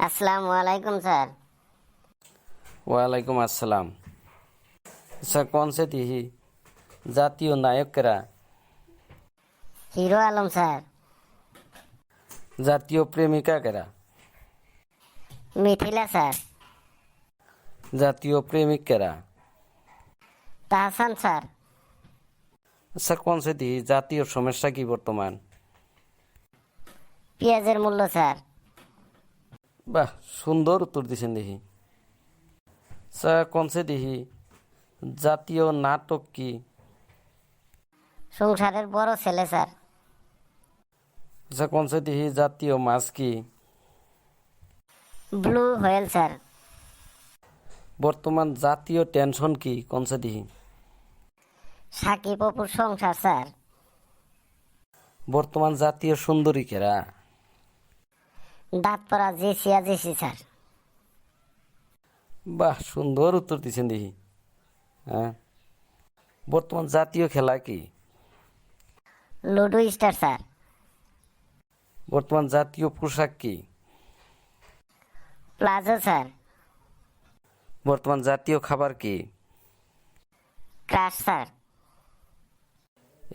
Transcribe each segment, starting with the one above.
আসসালামু আলাইকুম স্যার। ওয়ালাইকুম আসসালাম। স্যার कौन से थी জাতীয় নায়ক কেরা? Hero Alam sir. জাতীয় প্রেমিকা কেরা? মিথিলা স্যার। জাতীয় প্রেমিক কেরা? তাহসান স্যার। স্যার कौन से थी জাতীয় সমস্যা কি বর্তমান? পেঁয়াজের মূল্য স্যার। বাহ, সুন্দর উত্তর দিছেন দেখি। স্যার कौन से थी জাতীয় নাটক কি? সংসারের বড় ছেলে স্যার। স্যার कौन से थी জাতীয় মাছ কি? Blue whale sir. বর্তমান জাতীয় টেনশন কি? कौन से थी সাকিব অপুর সংসার স্যার। বর্তমান জাতীয় সুন্দরী কেরা? দাঁত পড়া জেসিয়া জেসি স্যার। বাহ, সুন্দর উত্তর দিছেন দেখি। হ্যাঁ, বর্তমান জাতীয় খেলা কি? Ludo star sir. বর্তমান জাতীয় পোশাক কি? Palazzo sir. বর্তমান জাতীয় খাবার কি? Crush sir.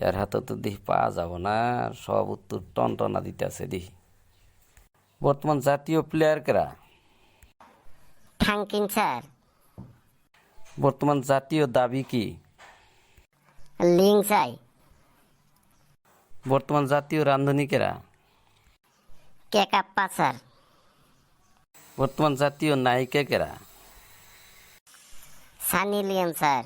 এর হাতে তো দেখি পাওয়া যাব না, সব উত্তর টনটনা দিতে আছে দেখি। বর্তমান জাতীয় প্লেয়ার কেরা? থাঙ্কিন স্যার। বর্তমান জাতীয় দাবি কি? লিংসাই। বর্তমান জাতীয় রান্ধনী কেরা? কেকাপ্পা স্যার। বর্তমান জাতীয় নায়িকা কেরা? Sunny Leone sir.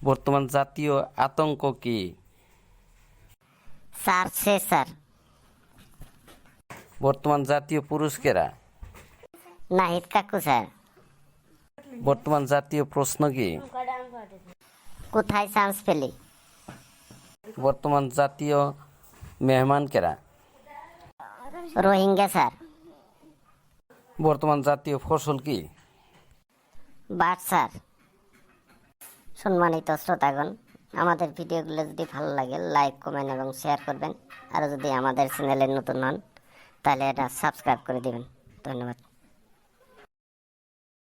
বর্তমান জাতীয় আতঙ্ক কি? সার্সে স্যার। বর্তমান জাতীয় পুরুষ কেরা? নাহিদ কাকু স্যার। বর্তমান জাতীয় প্রশ্ন কি? কোথায় চান্স পেলি? বর্তমান জাতীয় মেহমান কেরা? রোহিঙ্গা স্যার। বর্তমান জাতীয় ফসল কি? But sir. সম্মানিত শ্রোতাগণ, আমাদের ভিডিওগুলো যদি ভালো লাগে লাইক কমেন্ট এবং শেয়ার করবেন। আর যদি আমাদের চ্যানেলে নতুন হন তাহলে এটা সাবস্ক্রাইব করে দিবেন। ধন্যবাদ।